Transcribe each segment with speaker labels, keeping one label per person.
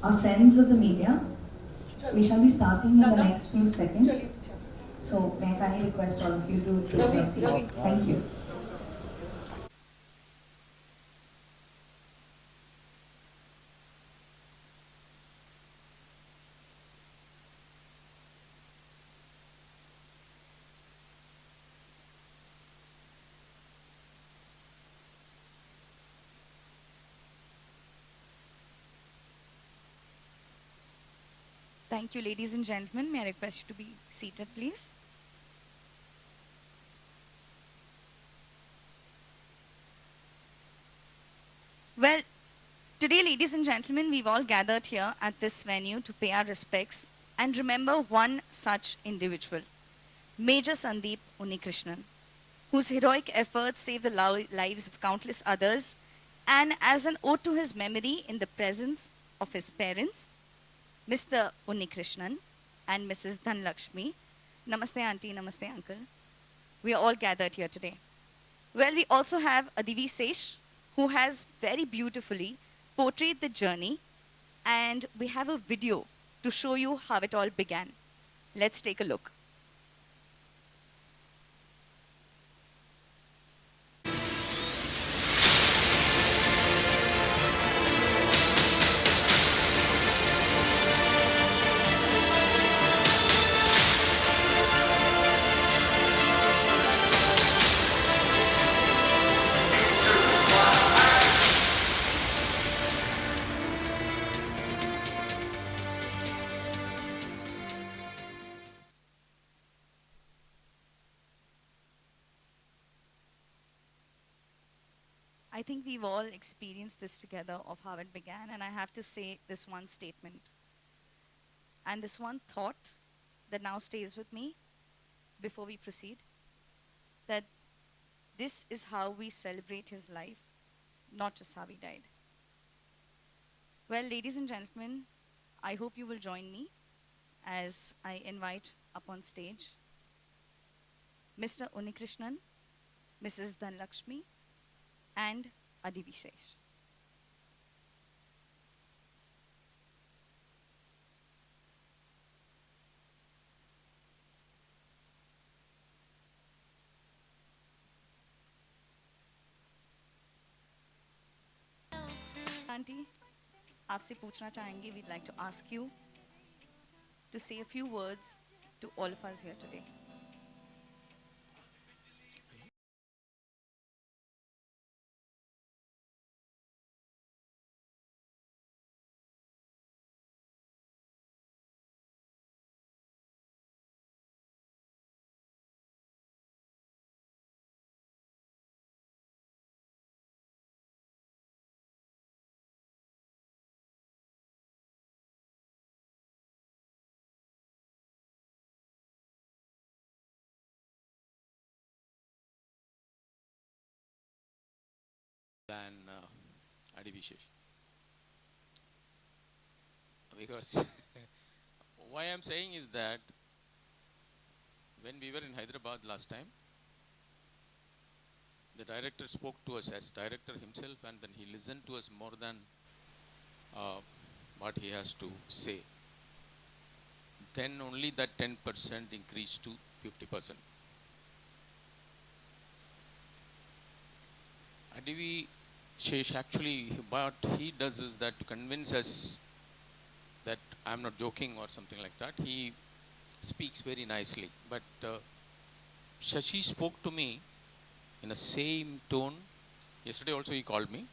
Speaker 1: Our friends of the media, we shall be starting in the next few seconds. So may I kindly request all of you to take your seats. Thank you.
Speaker 2: Thank you, ladies and gentlemen. May I request you to be seated, please? Well, today, ladies and gentlemen, we've all gathered here at this venue to pay our respects and remember one such individual, Major Sandeep Unnikrishnan, whose heroic efforts saved the lives of countless others, and as an ode to his memory in the presence of his parents, Mr. Unnikrishnan and Mrs. Dhanlakshmi. Namaste, auntie. Namaste, uncle. We are all gathered here today. Well, we also have Adivi Sesh, who has very beautifully portrayed the journey, and we have a video to show you how it all began. Let's take a look. I think we've all experienced this together of how it began, and I have to say this one statement and this one thought that now stays with me before we proceed, that this is how we celebrate his life, not just how he died. Well, ladies and gentlemen, I hope you will join me as I invite up on stage Mr. Unnikrishnan, Mrs. Dhanlakshmi, and Adivi Sesh. Auntie, आपसे पूछना चाहेंगे, we'd like to ask you to say a few words to all of us here today.
Speaker 3: Than Adi Vishesh, because why I'm saying is that when we were in Hyderabad last time, the director spoke to us as director himself, and then he listened to us more than uh, what he has to say. Then only that 10% increased to 50%. Adivi Shesh actually, what he does is that to convince us that I'm not joking or something like that, he speaks very nicely. But Shashi spoke to me in a same tone. Yesterday also he called me.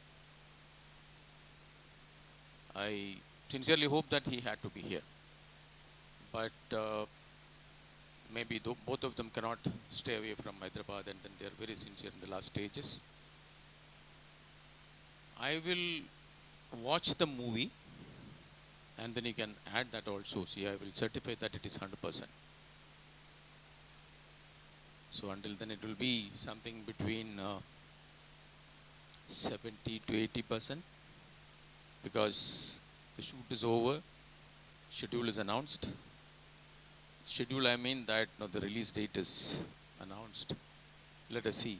Speaker 3: I sincerely hope that he had to be here. But maybe both of them cannot stay away from Hyderabad, and then they are very sincere in the last stages. I will watch the movie, and then you can add that also. See, I will certify that it is 100%. So until then, it will be something between 70 to 80%, because the shoot is over, schedule is announced. Schedule, I mean that no, the release date is announced. Let us see.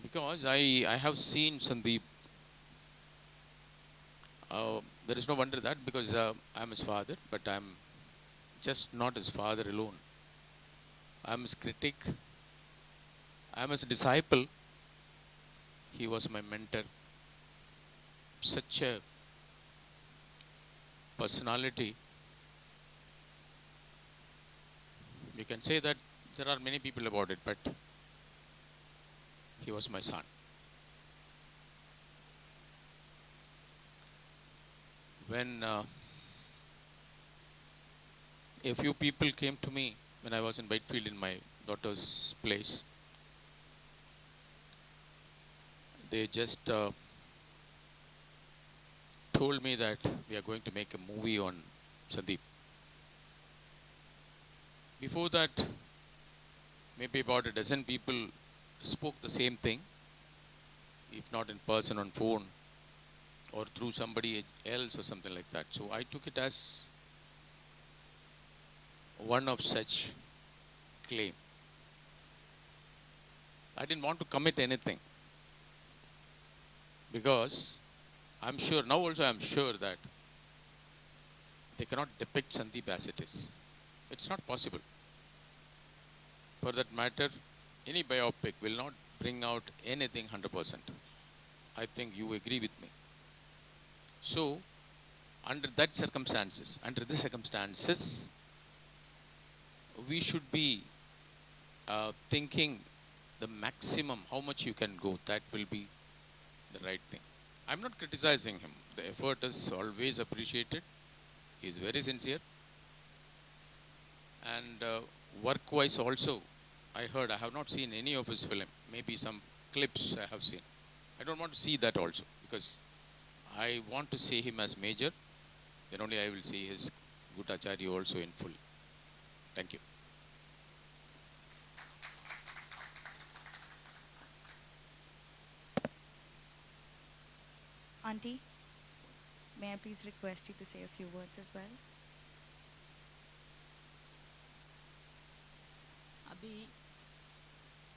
Speaker 3: Because I have seen Sandeep. There is no wonder that, because I'm his father, but I'm just not his father alone. I'm his critic. I'm his disciple. He was my mentor. Such a personality. You can say that there are many people about it, but he was my son. When a few people came to me when I was in Whitefield in my daughter's place, they just told me that we are going to make a movie on Sandeep. Before that, maybe about a dozen people spoke the same thing, if not in person, on phone or through somebody else or something like that. So I took it as one of such claim. I didn't want to commit anything, because I'm sure, now also I'm sure that they cannot depict Sandeep as it is. It's not possible. For that matter, any biopic will not bring out anything 100%. I think you agree with me. So, under the circumstances, we should be thinking the maximum, how much you can go, that will be the right thing. I'm not criticizing him. The effort is always appreciated. He is very sincere. And work-wise also, I heard, I have not seen any of his film. Maybe some clips I have seen. I don't want to see that also, because I want to see him as major. Then only I will see his Gutacharya also in full. Thank you.
Speaker 2: Auntie, may I please request you to say a few words as well?
Speaker 4: अभी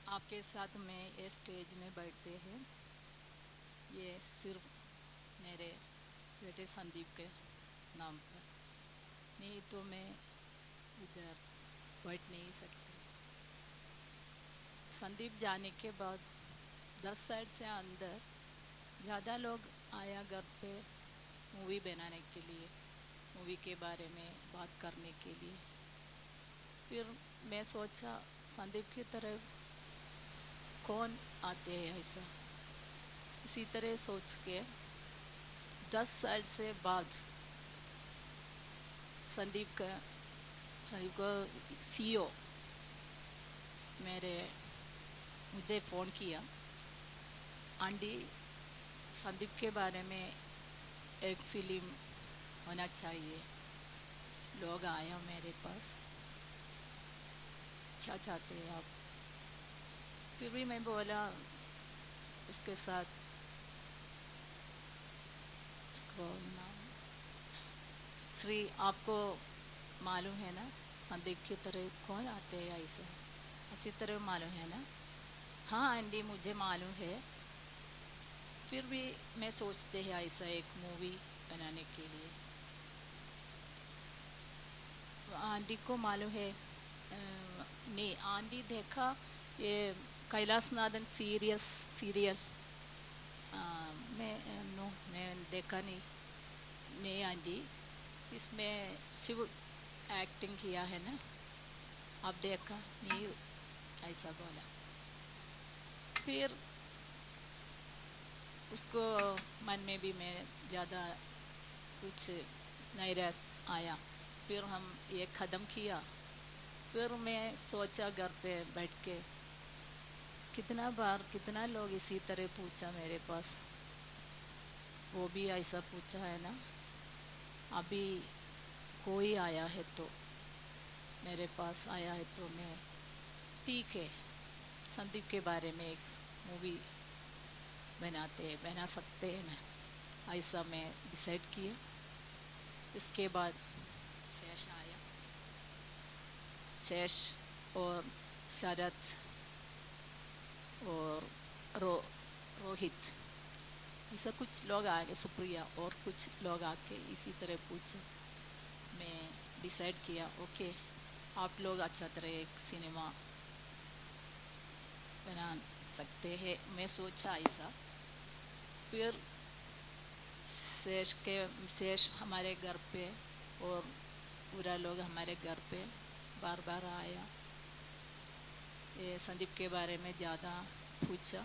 Speaker 4: आपके साथ में ये stage में बैठते हैं, ये सिर्फ मेरे बेटे संदीप के नाम पर, नहीं तो मैं इधर बैठ नहीं सकती। संदीप जाने के बाद 10 साल से अंदर ज़्यादा लोग आया घर पे मूवी बनाने के लिए, मूवी के बारे में बात करने के लिए। फिर मैं सोचा संदीप की तरह कौन आते हैं ऐसा, इसी तरह सोच के 10 साल से बाद संदीप को सीईओ मुझे फ़ोन किया, आंटी संदीप के बारे में एक फिल्म होना चाहिए। लोग आया मेरे पास, क्या चाहते हैं आप? फिर भी मैं बोला उसके साथ, उसको नाम श्री, आपको मालूम है ना, संदीप की तरह कौन आते हैं ऐसा, अच्छी तरह मालूम है ना। हाँ आंटी मुझे मालूम है, फिर भी मैं सोचते हैं ऐसा एक मूवी बनाने के लिए। आंटी को मालूम है नहीं आंटी देखा ये कैलाश नादन सीरियल मैं नो मैं देखा नहीं। नहीं आंटी इसमें शिव एक्टिंग किया है ना, आप देखा नहीं ऐसा बोला। फिर उसको मन में भी मैं ज़्यादा कुछ नैराश आया। फिर हम ये कदम किया। फिर मैं सोचा घर पे बैठ के, कितना बार कितना लोग इसी तरह पूछा मेरे पास, वो भी ऐसा पूछा है ना। अभी कोई आया है तो मेरे पास आया है तो मैं ठीक है संदीप के बारे में एक मूवी बना सकते हैं ना, ऐसा मैं डिसाइड किया। इसके बाद शेष आया, शेष और शरद और रोहित ऐसा कुछ लोग आके, सुप्रिया और कुछ लोग आके इसी तरह पूछे। मैं डिसाइड किया ओके आप लोग अच्छा तरह एक सिनेमा बना सकते हैं, मैं सोचा ऐसा। फिर शेष हमारे घर पे और पूरा लोग हमारे घर पे बार बार आया, ये संदीप के बारे में ज़्यादा पूछा।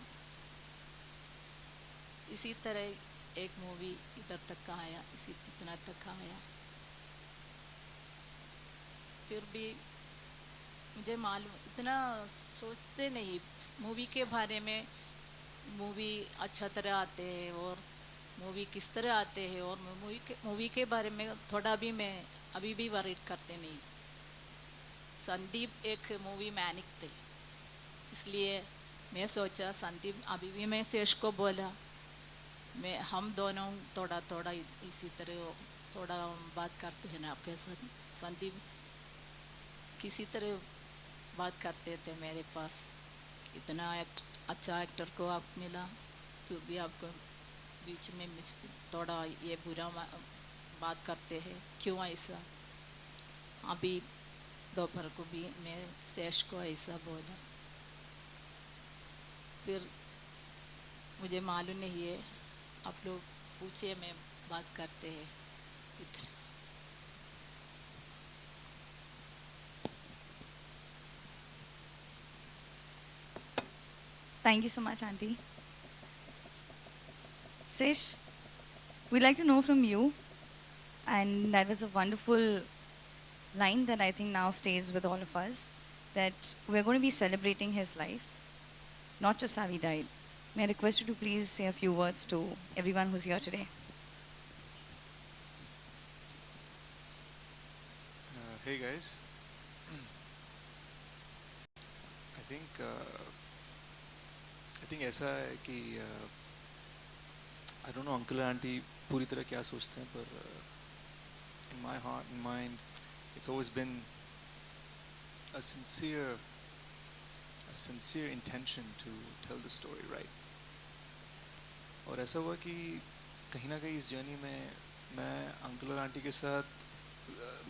Speaker 4: इसी तरह एक मूवी इधर तक आया, इतना तक आया। फिर भी मुझे मालूम इतना सोचते नहीं मूवी के बारे में, मूवी अच्छा तरह आते हैं और मूवी किस तरह आते हैं, और मूवी के बारे में थोड़ा भी मैं अभी भी वरीड करते नहीं। संदीप एक मूवी मैनिक थे, इसलिए मैं सोचा संदीप, अभी भी मैं शेष को बोला मैं हम दोनों थोड़ा थोड़ा इसी तरह थोड़ा बात करते हैं ना आपके साथ। संदीप किसी तरह बात करते थे मेरे पास, इतना अच्छा एक्टर को आप मिला फिर भी आपको बीच में थोड़ा ये बुरा बात करते हैं, क्यों ऐसा। अभी दोपहर को भी मैं शेष को ऐसा बोला। फिर मुझे मालूम नहीं है, आप लोग पूछिए मैं बात करते हैं इतना।
Speaker 2: Thank you so much, Auntie. Sesh, we'd like to know from you, and that was a wonderful line that I think now stays with all of us, that we're going to be celebrating his life, not just how he died. May I request you to please say a few words to everyone who's here today?
Speaker 5: Hey guys, I think ऐसा है कि I don't know uncle aunty पूरी तरह क्या सोचते हैं, पर in my heart and mind it's always been a sincere intention to tell the story right. और ऐसा हुआ कि कहीं ना कहीं इस जर्नी में मैं अंकल और आंटी के साथ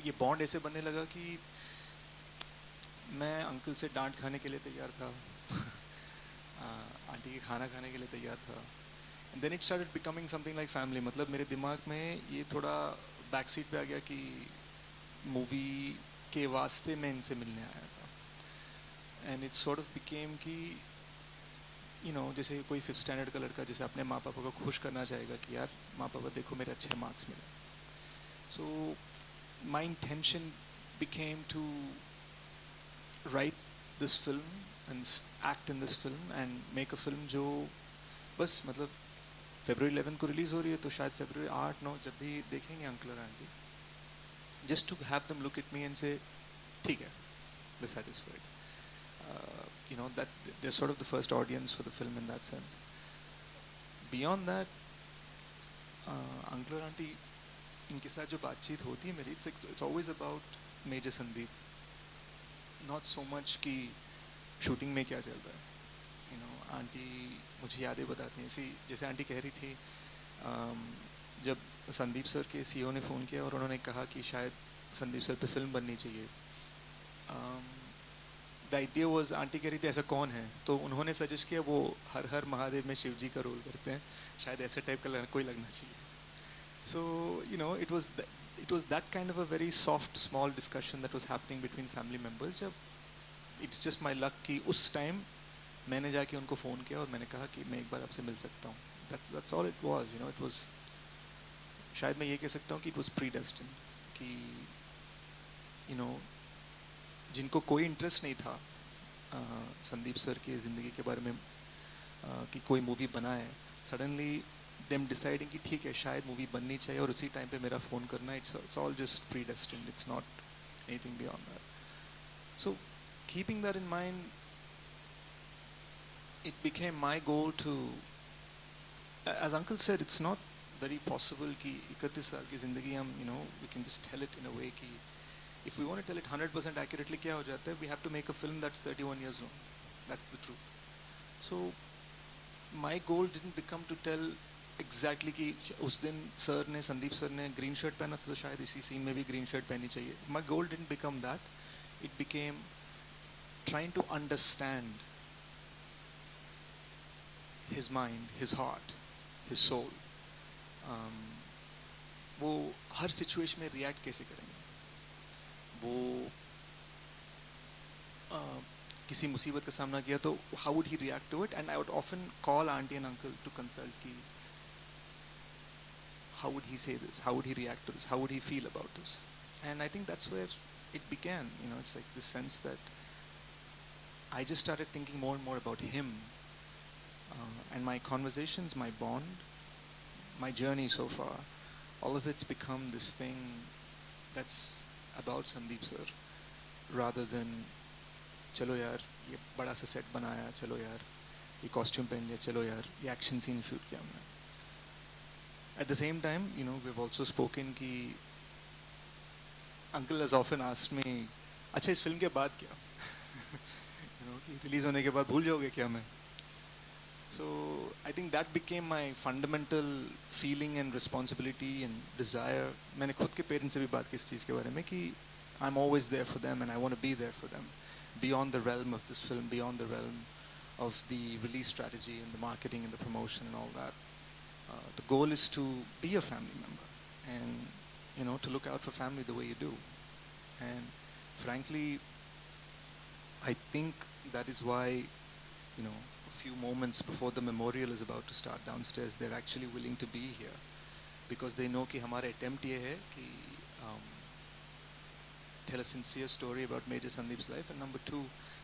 Speaker 5: ये बॉन्ड ऐसे बनने लगा कि मैं अंकल से डांट खाने के लिए तैयार था आंटी के खाना खाने के लिए तैयार था। And then it started becoming something like family. मतलब मेरे दिमाग में ये थोड़ा बैक सीट पे आ गया कि मूवी के वास्ते मैं इनसे मिलने आया था। And it sort of became कि यू नो जैसे कोई 5th स्टैंडर्ड का लड़का जैसे अपने माँ पापा को खुश करना चाहेगा कि यार माँ पापा देखो मेरे अच्छे मार्क्स मिले। So my intention became to write this film and act in this film and make a film जो बस मतलब February 11 को रिलीज़ हो रही है, तो शायद February 8-9 जब भी देखेंगे अंकल और aunty, just to have them look at me and say ठीक है, we're satisfied. You know that they're sort of the first audience for the film in that sense. Beyond that, uncle और aunty इनके साथ जो बातचीत होती है मेरी, it's always about major Sandeep, not so much कि शूटिंग में क्या चल रहा है. आंटी मुझे यादें बताती हैं, ऐसी जैसे आंटी कह रही थी, जब संदीप सर के सीईओ ने फ़ोन किया और उन्होंने कहा कि शायद संदीप सर पे फिल्म बननी चाहिए. द आइडिया वॉज, आंटी कह रही थी ऐसा कौन है, तो उन्होंने सजेस्ट किया वो हर हर महादेव में शिव जी का रोल करते हैं, शायद ऐसे टाइप का कोई लगना चाहिए. सो it was that kind of a very soft small discussion that was happening between family members. जब it's just my luck कि उस टाइम मैंने जाके उनको फ़ोन किया और मैंने कहा कि मैं एक बार आपसे मिल सकता हूँ. That's all it was. It was, शायद मैं ये कह सकता हूँ कि it was predestined, कि जिनको कोई इंटरेस्ट नहीं था संदीप सर की ज़िंदगी के बारे में कि कोई मूवी बनाए, सडनली देम डिसाइडिंग कि ठीक है शायद मूवी बननी चाहिए और उसी टाइम पे मेरा फ़ोन करना, it's all just predestined, it's not anything beyond that. So keeping that in mind, it became my goal to, as uncle said, it's not very possible कि 31 साल की ज़िंदगी हम we can just tell it in a way कि if we want to tell it 100% accurately क्या हो जाता है, we have to make a film that's 31 years long. That's the truth. So my goal didn't become to tell exactly कि उस दिन sir ने, Sandeep sir ने ग्रीन शर्ट पहना था तो शायद इसी सीन में भी ग्रीन शर्ट पहनी चाहिए. My goal didn't become that. It became trying to understand his mind, his heart, his soul. वो हर सिचुएशन में रिएक्ट कैसे करेंगे, वो किसी मुसीबत का सामना किया तो how would he react to it. And I would often call auntie and uncle to consult कि how would he say this, how would he react to this, how would he feel about this. And I think that's where it began. It's like this sense that I just started thinking more and more about him. And my conversations, my bond, my journey so far, all of it's become this thing that's about Sandeep sir, rather than चलो यार ये बड़ा सा set बनाया, चलो यार ये costume पहन लिया, चलो यार ये एक्शन सीन शूट किया हमने. At the same time, we've also spoken कि uncle has often asked me, अच्छा इस फिल्म के बाद क्या, कि रिलीज होने के बाद भूल जाओगे क्या मैं. So I think that became my fundamental feeling and responsibility and desire. मैंने खुद के पेरेंट्स से भी बात की इस चीज़ के बारे में कि I'm always there for them and I want to be there for them beyond the realm of this film, beyond the realm of the release strategy and the marketing and the promotion and all that. The goal is to be a family member and to look out for family the way you do. And frankly, I think that is why a few moments before the memorial is about to start downstairs, they're actually willing to be here because they know कि हमारा attempt ये है कि tell a sincere story about Major Sandeep's life, and number two,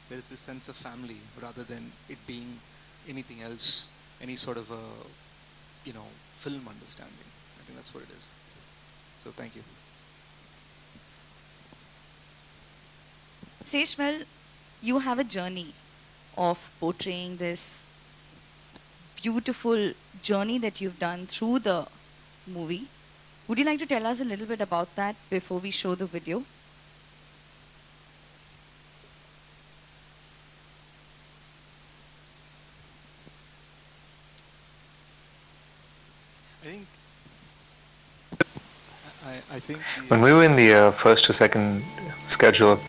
Speaker 5: there is this sense of family rather than it being anything else, any sort of a film understanding. I think that's what it is. So thank you.
Speaker 2: Seshmal, you have a journey of portraying this beautiful journey that you've done through the movie. Would you like to tell us a little bit about that before we show the video?
Speaker 5: I think
Speaker 6: when we were in the first or second schedule of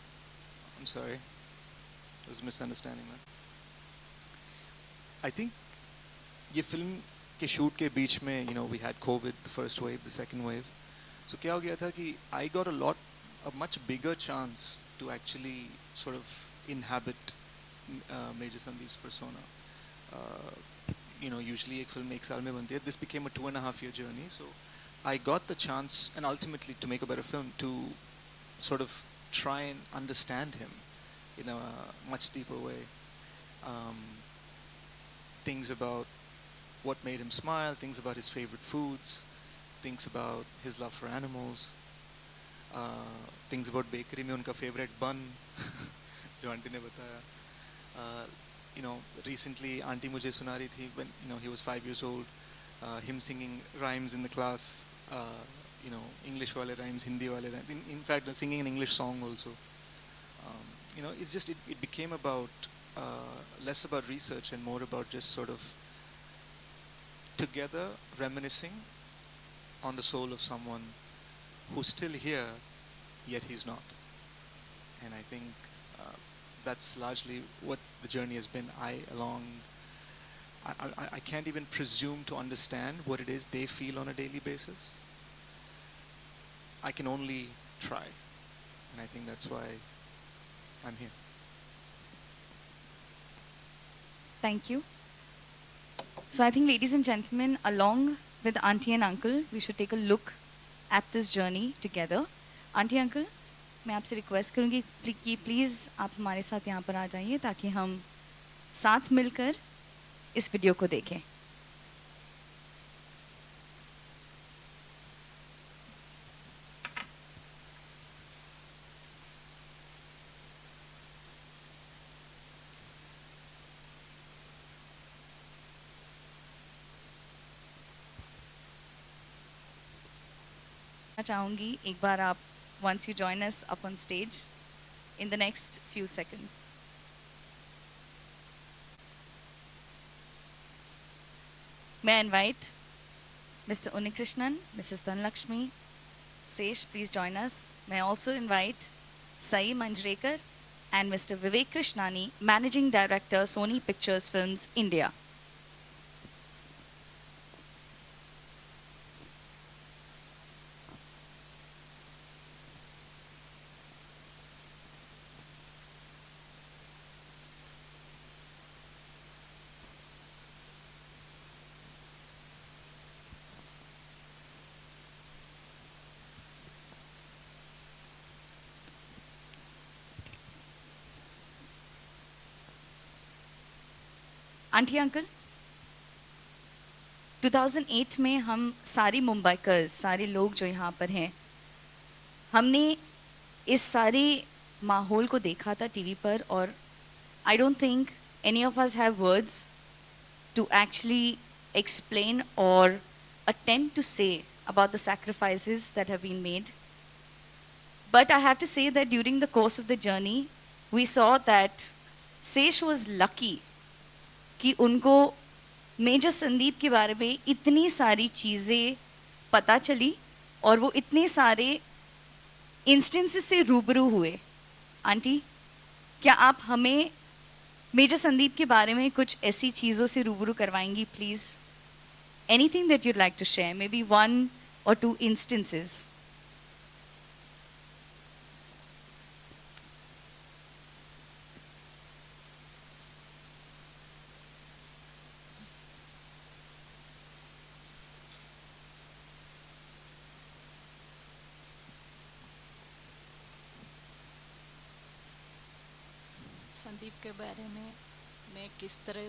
Speaker 5: I'm sorry, there was a misunderstanding there. I think ये film के shoot के बीच में we had COVID, the first wave, the second wave. So क्या हो गया था कि I got a much bigger chance to actually sort of inhabit Major Sandeep's persona. Usually एक फिल्म एक साल में बनती है. This became a 2.5-year journey. So I got the chance, and ultimately to make a better film, to sort of try and understand him in a much deeper way. Things about what made him smile, things about his favorite foods, things about his love for animals, things about bakery में उनका favorite bun, जो aunty ने बताया. Recently aunty मुझे सुना रही थी when he was 5 years old, him singing rhymes in the class. English wale rhymes, Hindi wale rhymes. In fact, singing an English song also. It's just it became about less about research and more about just sort of together reminiscing on the soul of someone who's still here, yet he's not. And I think that's largely what the journey has been. I can't even presume to understand what it is they feel on a daily basis. I can only try. And I think that's why I'm here.
Speaker 2: Thank you. So I think, ladies and gentlemen, along with auntie and uncle, we should take a look at this journey together. Auntie, uncle, मैं आपसे request करूँगी कि please आप हमारे साथ यहाँ पर आ जाइए ताकि हम साथ मिलकर इस वीडियो को देखें. चाहूँगी एक बार आप once you join us up on stage in the next few seconds. May I invite Mr. Unikrishnan, Mrs. Dhanlakshmi, Sesh, please join us. May I also invite Sai Manjrekar and Mr. Vivek Krishnani, Managing Director, Sony Pictures Films, India. Aunty uncle, 2008 में हम सारी मुंबईकर्स, सारे लोग जो यहाँ पर हैं, हमने इस सारे माहौल को देखा था टीवी पर और I don't think any of us have words to actually explain or attempt to say about the sacrifices that have been made. But I have to say that during the course of the journey, we saw that Sesh was lucky कि उनको major Sandeep के बारे में इतनी सारी चीज़ें पता चली और वो इतने सारे इंस्टेंसेस से रूबरू हुए. आंटी, क्या आप हमें मेजर संदीप के बारे में कुछ ऐसी चीज़ों से रूबरू करवाएंगी please? Anything that you'd like to share, maybe 1 or 2 instances.
Speaker 4: Sandeep के बारे में मैं किस तरह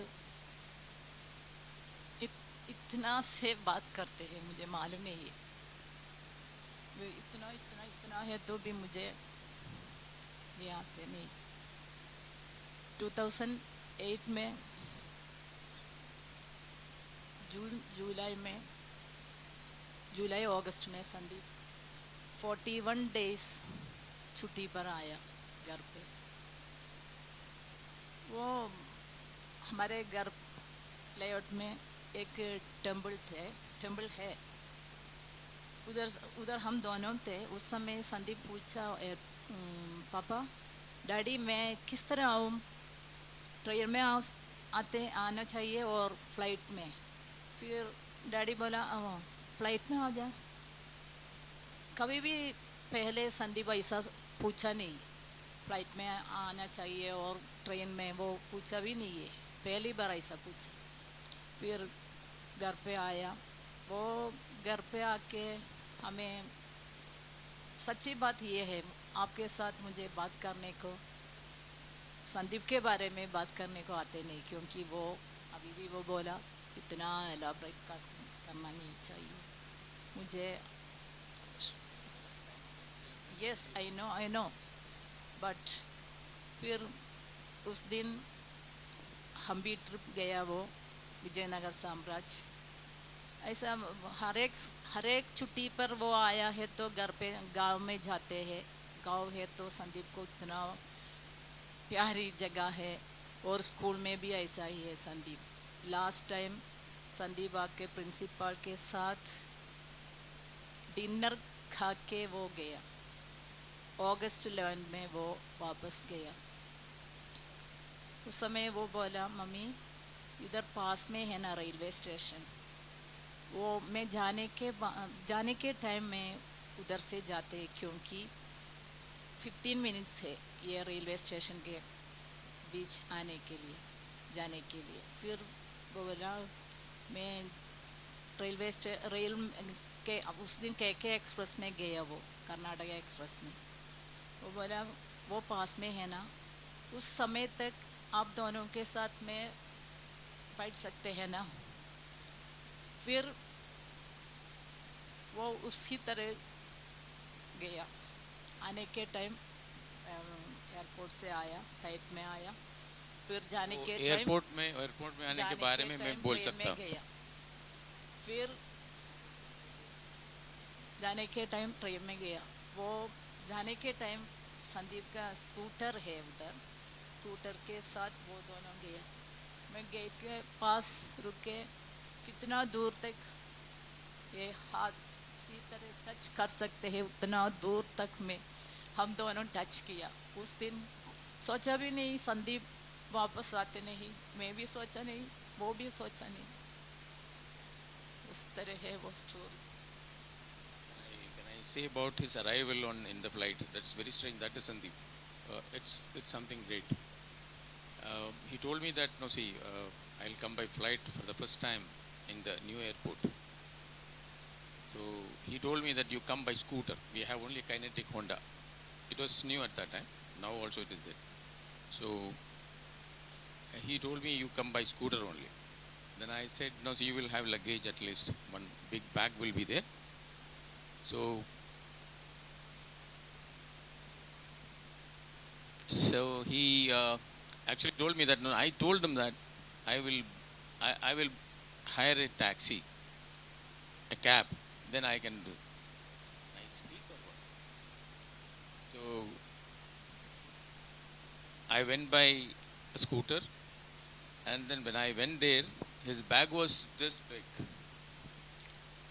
Speaker 4: इतना से बात करते हैं मुझे मालूम नहीं है. वो इतना है तो भी मुझे ये आते नहीं. 2008 में जुलाई अगस्त में संदीप 41 डेज छुट्टी पर आया घर पे. वो हमारे घर लेआउट में एक टेम्पल है. उधर हम दोनों थे. उस समय संदीप पूछा, पापा डैडी मैं किस तरह आऊँ? ट्रेन में आना चाहिए और फ्लाइट में? फिर डैडी बोला फ्लाइट में आ जा. कभी भी पहले संदीप ऐसा पूछा नहीं, फ्लाइट में आना चाहिए और ट्रेन में, वो पूछा भी नहीं है. पहली बार ऐसा पूछा. फिर घर पे आया. वो घर पे आके हमें सच्ची बात ये है, आपके साथ मुझे बात करने को, संदीप के बारे में बात करने को आते नहीं, क्योंकि वो अभी भी वो बोला इतना एलाबरेट करना नहीं चाहिए मुझे. यस आई नो बट फिर उस दिन हम भी ट्रिप गया वो विजयनगर साम्राज्य ऐसा हर एक छुट्टी पर वो आया है तो घर पे गांव में जाते हैं। गांव है तो संदीप को इतना प्यारी जगह है। और स्कूल में भी ऐसा ही है संदीप। लास्ट टाइम संदीप आके प्रिंसिपल के साथ डिनर खा के वो गया। अगस्त 11 में वो वापस गया। उस समय वो बोला, मम्मी इधर पास में है ना रेलवे स्टेशन, वो मैं जाने के टाइम में उधर से जाते हैं क्योंकि 15 मिनट्स है ये रेलवे स्टेशन के बीच आने के लिए जाने के लिए। फिर वो बोला मैं रेल के उस दिन के एक्सप्रेस में गया, वो कर्नाटक एक्सप्रेस में। वो बोला वो पास में है ना, उस समय तक आप दोनों के साथ में बैठ सकते हैं ना। फिर वो उसी तरह गया। आने के टाइम एयरपोर्ट से आया, फ्लाइट में आया। फिर जाने के टाइम
Speaker 3: एयरपोर्ट में आने के बारे में मैं बोल सकता हूँ।
Speaker 4: फिर जाने के टाइम ट्रेन में गया। वो जाने के टाइम संदीप का स्कूटर है उधर, स्कूटर के साथ वो दोनों गया। मैं गेट के पास रुके, कितना दूर तक ये हाथ इसी तरह टच कर सकते हैं उतना दूर तक में हम दोनों टच किया। उस दिन सोचा भी नहीं संदीप वापस आते नहीं, मैं भी सोचा नहीं, वो भी सोचा नहीं। उस तरह है वो story.
Speaker 3: Can I say about his arrival in the flight? That's very strange. That is Sandeep. It's something great. He told me that I'll come by flight for the first time in the new airport. So he told me that you come by scooter. We have only kinetic Honda. It was new at that time. Now also it is there. So he told me you come by scooter only. Then I said no, so you will have luggage at least. One big bag will be there. So he actually told me that no, I told him that I will hire a taxi, a cab, then I can do. Can I speak or what? So I went by a scooter, and then when I went there, his bag was this big.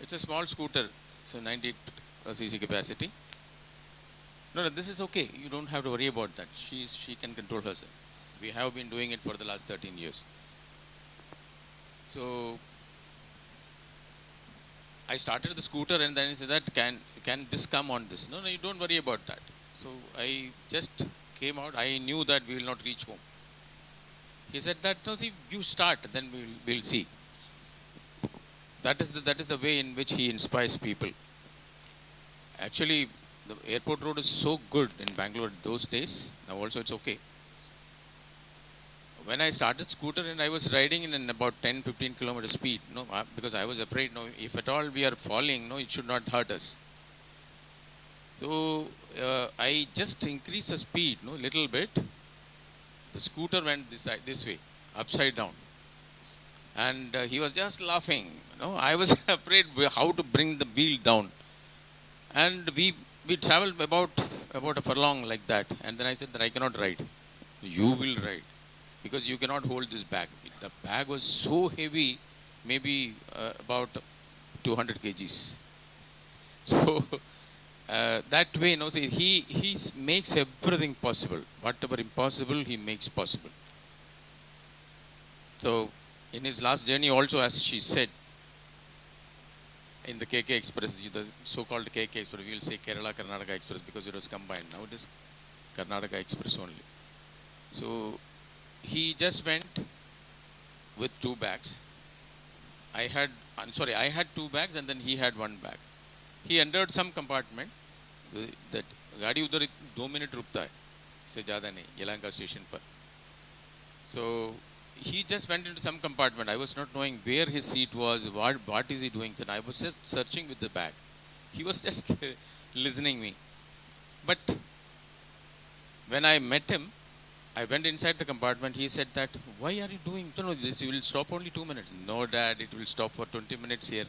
Speaker 3: It's a small scooter, so 90 cc capacity. No, this is okay. You don't have to worry about that. She can control herself. We have been doing it for the last 13 years. So I started the scooter, and then he said that can this come on this? No, you don't worry about that. So I just came out. I knew that we will not reach home. He said that no, see, you start, then we'll see. That is the way in which he inspires people. Actually, the airport road is so good in Bangalore those days. Now also it's okay. When I started scooter and I was riding in about 10-15 kilometer speed, because I was afraid, if at all we are falling, it should not hurt us. So I just increased the speed, little bit. The scooter went this way, upside down, and he was just laughing. I was afraid how to bring the wheel down, and we traveled about a furlong like that, and then I said that I cannot ride. You will ride, because you cannot hold this bag. The bag was so heavy, maybe about 200 kgs. So that way, he makes everything possible. Whatever impossible, he makes possible. So in his last journey also, as she said, in the KK Express, the so-called KK Express, we will say Kerala Karnataka Express because it was combined. Now it is Karnataka Express only. So he just went with 2 bags. I had 2 bags, and then he had 1 bag. He entered some compartment. That गाड़ी उधर 2 minute रुकता है, इससे ज़्यादा नहीं, Yelahanka station पर. So he just went into some compartment. I was not knowing where his seat was, what is he doing. Then I was just searching with the bag. He was just listening me. But when I met him, I went inside the compartment. He said that, why are you doing? No, this will stop only 2 minutes. No, Dad, it will stop for 20 minutes here.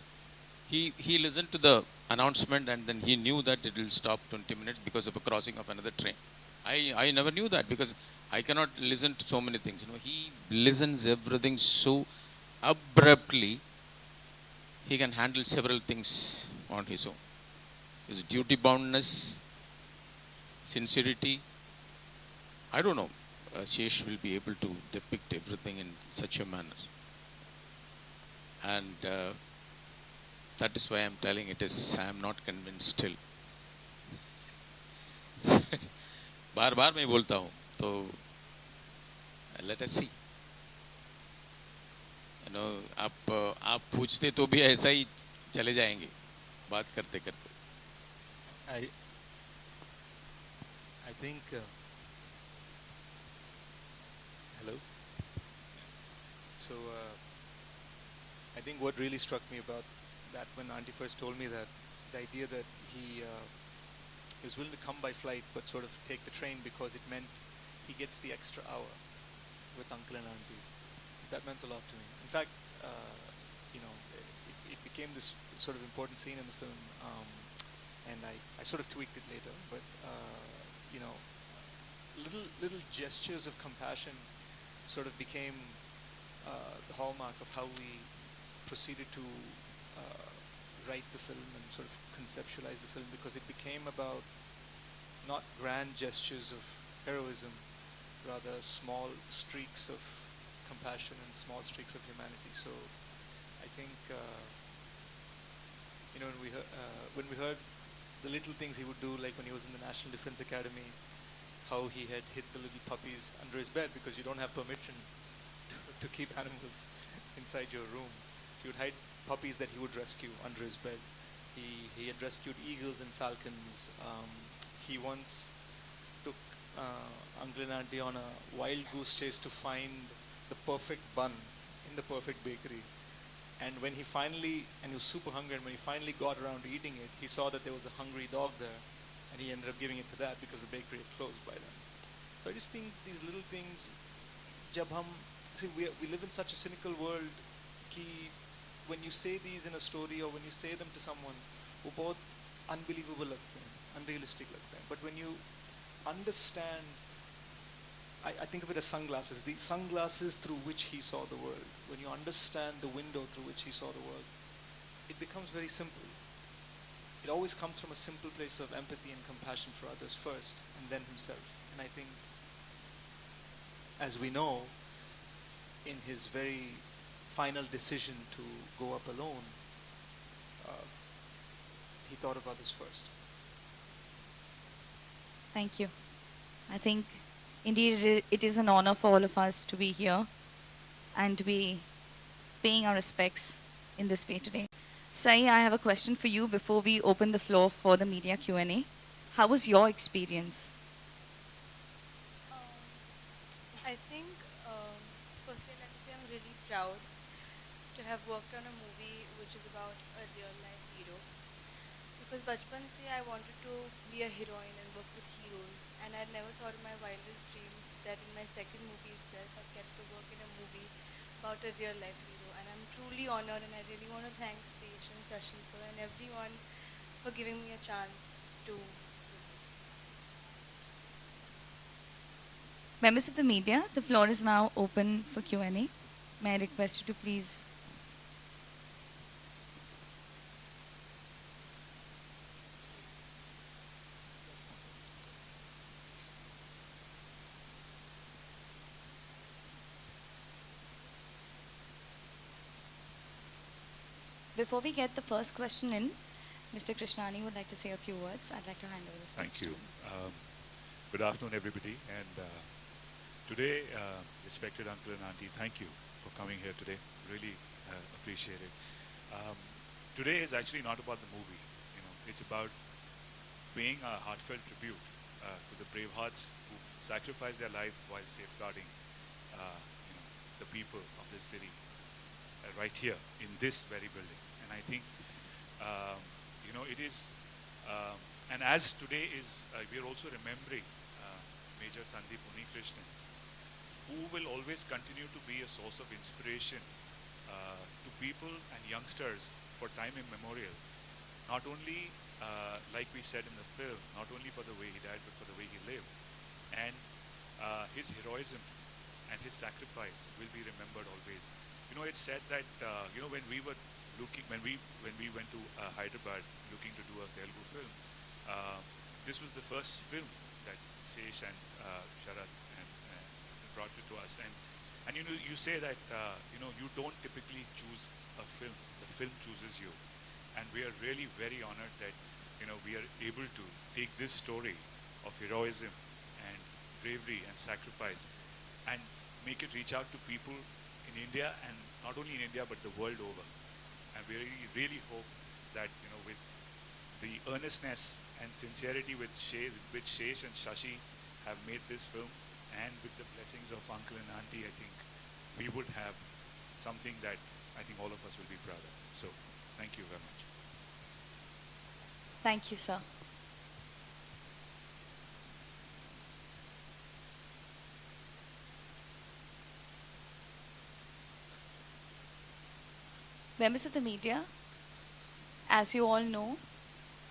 Speaker 3: He listened to the announcement and then he knew that it will stop 20 minutes because of a crossing of another train. I never knew that because I cannot listen to so many things. He listens everything so abruptly. He can handle several things on his own. His duty boundness, sincerity. I don't know. Shesh will be able to depict everything in such a manner. And that is why I'm telling it is, I am not convinced still. बार बार मैं बोलता हूँ तो let us see. आप पूछते तो भी ऐसा ही चले जाएंगे बात करते करते.
Speaker 5: I think hello. So I think what really struck me about that when Auntie first told me that the idea that he was willing to come by flight but sort of take the train because it meant he gets the extra hour with Uncle and Auntie. That meant a lot to me. In fact, it became this sort of important scene in the film, and I sort of tweaked it later. But little gestures of compassion sort of became the hallmark of how we proceeded to write the film and sort of conceptualize the film, because it became about not grand gestures of heroism, rather small streaks of compassion and small streaks of humanity. So I think when we heard the little things he would do, like when he was in the National Defense Academy, how he had hid the little puppies under his bed because you don't have permission to keep animals inside your room. So he would hide puppies that he would rescue under his bed. He had rescued eagles and falcons. He once took Uncle and Auntie on a wild goose chase to find the perfect bun in the perfect bakery. And when he was super hungry, and when he finally got around to eating it, he saw that there was a hungry dog there, and he ended up giving it to that because the bakery had closed by then. So I just think these little things, we live in such a cynical world, when you say these in a story or when you say them to someone, वो बहुत unbelievable लगते हैं, unrealistic लगते हैं. But when you understand, I think of it as sunglasses, the sunglasses through which he saw the world. When you understand the window through which he saw the world, it becomes very simple. It always comes from a simple place of empathy and compassion for others first, and then himself. And I think, as we know, in his very final decision to go up alone, he thought of others first.
Speaker 2: Thank you. I think indeed it is an honor for all of us to be here and to be paying our respects in this way today. Sai, I have a question for you before we open the floor for the media Q&A. How was your experience?
Speaker 7: I think, firstly, I'd like to say I'm really proud to have worked on a movie which is about a real-life hero. Because bachpan se I wanted to be a heroine and work with heroes, and I'd never thought in my wildest dreams that in my second movie itself I'd get to work in a movie about a real-life hero. And I'm truly honored, and I really want to thank Stesh and Sashi sir and everyone for giving me a chance to do this.
Speaker 2: Members of the media, the floor is now open for Q&A. May I request you to please... Before we get the first question in, Mr. Krishnani would like to say a few words. I'd like to hand over the stage
Speaker 8: Thank
Speaker 2: to
Speaker 8: you.
Speaker 2: him.
Speaker 8: Good afternoon, everybody. And today, respected uncle and auntie, thank you for coming here today. Really appreciate it. Today is actually not about the movie. It's about paying a heartfelt tribute to the brave hearts who sacrificed their life while safeguarding, the people of this city right here in this very building. And I think, it is. And as today is, we are also remembering Major Sandeep Unnikrishnan, who will always continue to be a source of inspiration to people and youngsters for time immemorial. Not only, like we said in the film, not only for the way he died, but for the way he lived. And his heroism and his sacrifice will be remembered always. You know, it's said that when we were when we went to Hyderabad looking to do a Telugu film, this was the first film that Shesh and Sharat and brought it to us. And you say that you don't typically choose a film; the film chooses you. And we are really very honored that we are able to take this story of heroism and bravery and sacrifice and make it reach out to people in India, and not only in India but the world over. And we really hope that with the earnestness and sincerity with which Shesh and Shashi have made this film, and with the blessings of uncle and auntie, I think we would have something that I think all of us will be proud of. So thank you very much.
Speaker 2: Thank you, sir. Members of the media, as you all know,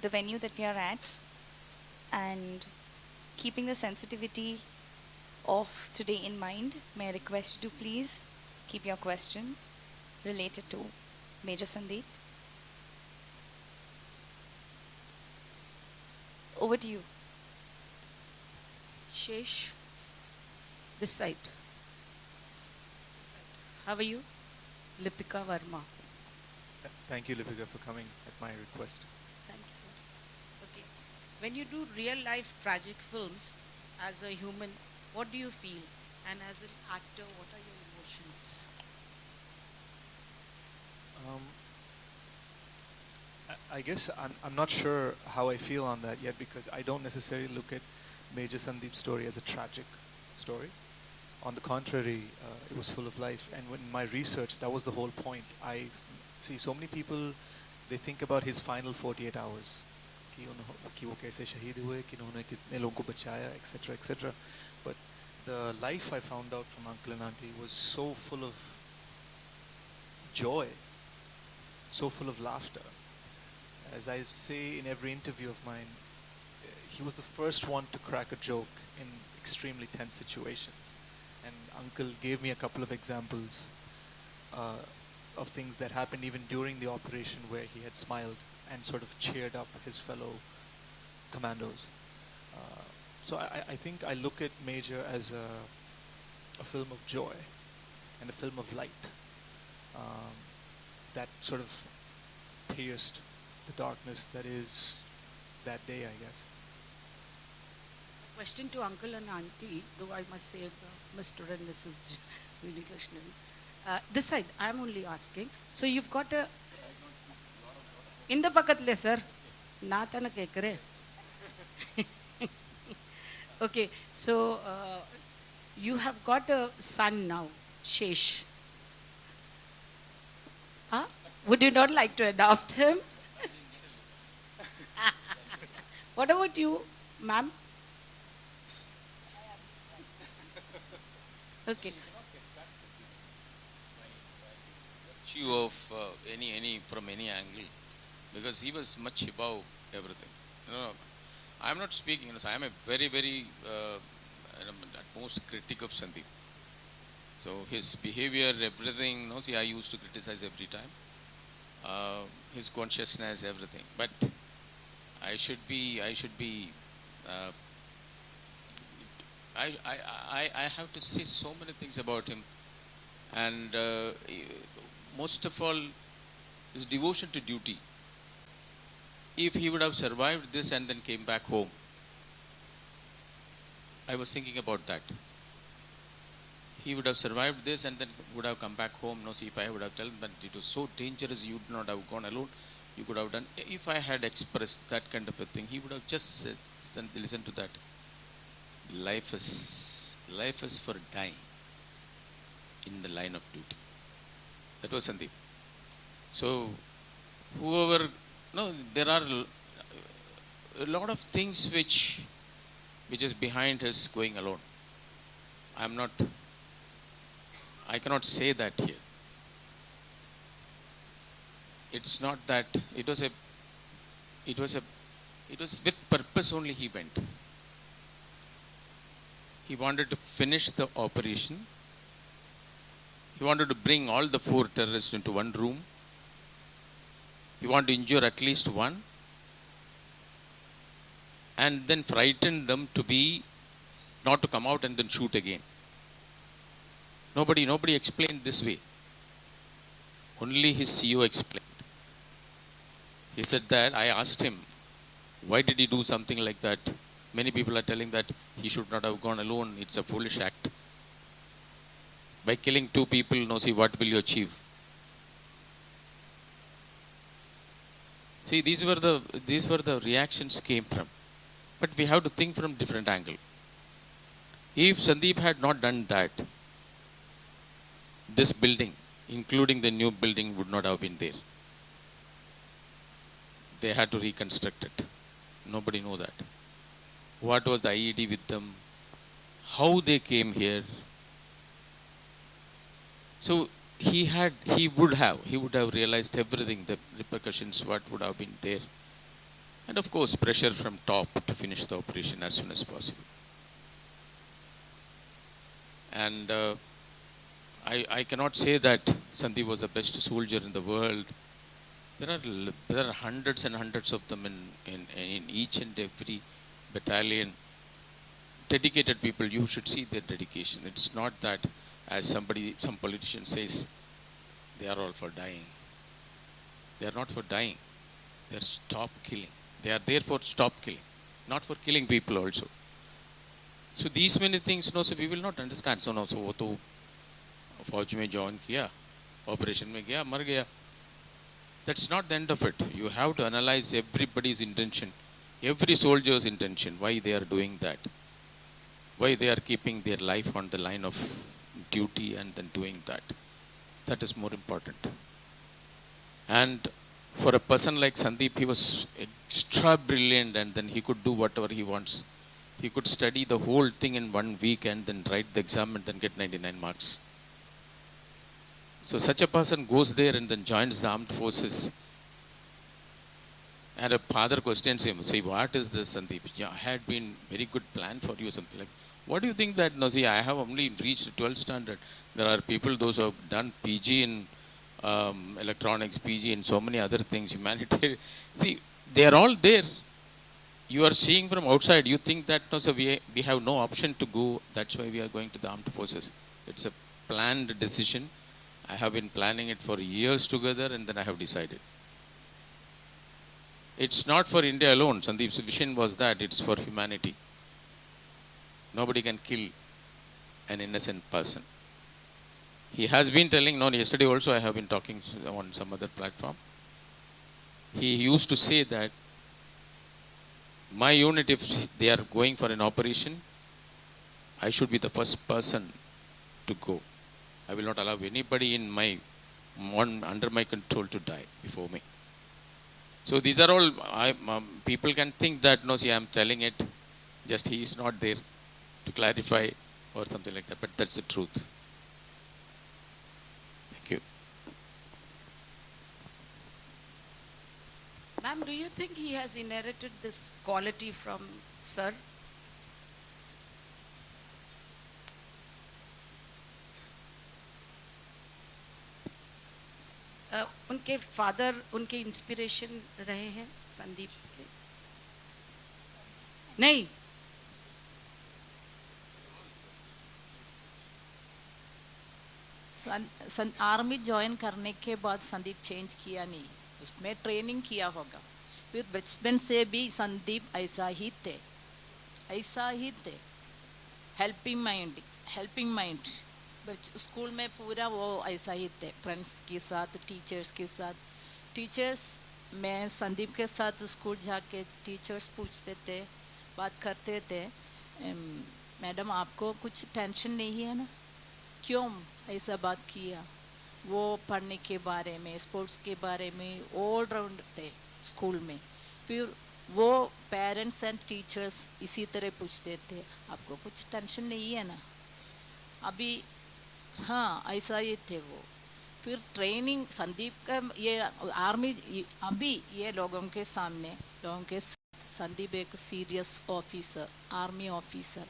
Speaker 2: the venue that we are at, and keeping the sensitivity of today in mind, may I request you to please keep your questions related to Major Sandeep. Over to you.
Speaker 9: Shesh, this side. How are you? Lipika Verma.
Speaker 5: Thank you, Lipika, for coming at my request.
Speaker 9: Thank you. Okay. When you do real life tragic films, as a human, what do you feel? And as an actor, what are your emotions?
Speaker 5: I guess I'm not sure how I feel on that yet, because I don't necessarily look at Major Sandeep's story as a tragic story. On the contrary, it was full of life. And in my research, that was the whole point. I see so many people, they think about his final 48 hours. कि वो कैसे शहीद हुए, कि उन्होंने कितने लोगों को बचाया, etc., etc. But the life I found out from Uncle and Auntie was so full of joy, so full of laughter. As I say in every interview of mine, he was the first one to crack a joke in extremely tense situations. And Uncle gave me a couple of examples of things that happened even during the operation, where he had smiled and sort of cheered up his fellow commandos. So I think I look at Major as a film of joy and a film of light that sort of pierced the darkness that is that day, I guess.
Speaker 9: Question to Uncle and Auntie, though I must say Mr. and Mrs. Unnikrishnan. This side, I am only asking. So you've got a... In the pakatle, sir. Natana kekare. Okay, so you have got a son now, Shesh. Huh? Would you not like to adopt him? What about you, ma'am? Okay.
Speaker 3: Virtue of any from any angle, because he was much above everything. I am not speaking. I am a very at most critic of Sandeep. So his behavior, everything. See, I used to criticize every time. His consciousness, everything. But I should be. I have to say so many things about him, and most of all, his devotion to duty. If he would have survived this and then came back home, I was thinking about that. He would have survived this and then would have come back home. No, see, if I would have told him that it was so dangerous, you would not have gone alone. You could have done. If I had expressed that kind of a thing, he would have just said, listen to that. Life is for dying in the line of duty. That was Sandeep. So, whoever, there are a lot of things which is behind his going alone. I cannot say that here. it's not that it was with purpose only he went. He wanted to finish the operation. He wanted to bring all the 4 terrorists into one room. He wanted to injure at least one and then frighten them to be not to come out and then shoot again. Nobody explained this way. Only his CEO explained. He said that I asked him, why did he do something like that? Many people are telling that he should not have gone alone. It's a foolish act. By killing 2 people, no, see, what will you achieve? See, these were the reactions came from. But we have to think from different angle. If Sandeep had not done that, this building, including the new building, would not have been there. They had to reconstruct it. Nobody know that. What was the IED with them? How they came here? So he would have realized everything, the repercussions, what would have been there. And of course, pressure from top to finish the operation as soon as possible. And I cannot say that Sandeep was the best soldier in the world. There are hundreds and hundreds of them in each and every battalion. Dedicated people, you should see their dedication. It's not that, as some politician says, they are all for dying. They are not for dying. They are stop killing. They are there for stop killing, not for killing people also. So these many things, no, so we will not understand. So no, so वो तो फौज में join किया, operation में गया, मर गया. That's not the end of it. You have to analyze everybody's intention, every soldier's intention, why they are doing that, why they are keeping their life on the line of duty and then doing that. That is more important. And for a person like Sandeep, he was extra brilliant, and then he could do whatever he wants. He could study the whole thing in 1 week and then write the exam and then get 99 marks. So such a person goes there and then joins the armed forces. And a father questions him, say, what is this, Sandeep? Yeah, I had been very good plan for you, something like. What do you think that, no, see, I have only reached 12th standard. There are people, those who have done PG in electronics, PG in so many other things, humanitarian. See, they are all there. You are seeing from outside, you think that, no, so we have no option to go. That's why we are going to the armed forces. It's a planned decision. I have been planning it for years together, and then I have decided. It's not for India alone. Sandeep's vision was that it's for humanity. Nobody can kill an innocent person. He has been telling, no, yesterday also I have been talking on some other platform. He used to say that my unit, if they are going for an operation, I should be the first person to go. I will not allow anybody under my control to die before me. So these are all, people can think that, no, see, I am telling it, just he is not there to clarify or something like that, but that's the truth. Thank you.
Speaker 9: Ma'am, do you think he has inherited this quality from sir? उनके father उनके inspiration रहे हैं संदीप के? नहीं,
Speaker 4: army join करने के बाद Sandeep change किया नहीं, उसमें ट्रेनिंग किया होगा. फिर बचपन से भी संदीप ऐसा ही थे. हेल्पिंग माइंड स्कूल में पूरा वो ऐसा ही थे. फ्रेंड्स के साथ, टीचर्स मैं संदीप के साथ स्कूल जाके टीचर्स पूछते थे, बात करते थे, मैडम आपको कुछ टेंशन नहीं है ना, क्यों ऐसा बात किया? वो पढ़ने के बारे में, स्पोर्ट्स के बारे में ऑल राउंड थे स्कूल में. फिर वो पेरेंट्स एंड टीचर्स इसी तरह पूछते थे, आपको कुछ टेंशन नहीं है ना? अभी हाँ, ऐसा ही थे वो. फिर ट्रेनिंग संदीप का ये आर्मी अभी ये लोगों के सामने लोगों के साथ संदीप एक सीरियस ऑफिसर आर्मी ऑफिसर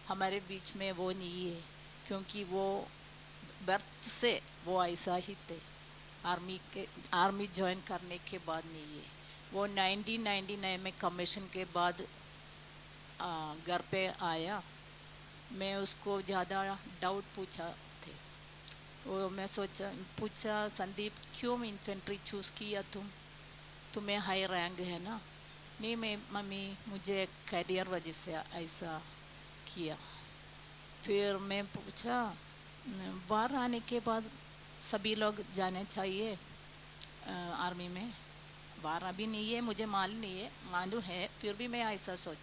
Speaker 4: हमारे बीच में वो नहीं है क्योंकि वो बर्थ से वो ऐसा ही थे आर्मी ज्वाइन करने के बाद नहीं है वो 1999 में कमीशन के बाद घर पे आया मैं उसको ज़्यादा डाउट पूछा थे वो मैं पूछा संदीप क्यों इन्फेंट्री चूज़ किया तुम्हें हाई रैंक है ना नहीं मैं मम्मी मुझे करियर वजह से ऐसा किया फिर मैं पूछा बाहर आने के बाद सभी लोग जाने चाहिए आर्मी में बाहर अभी नहीं है मुझे मालूम है फिर भी मैं ऐसा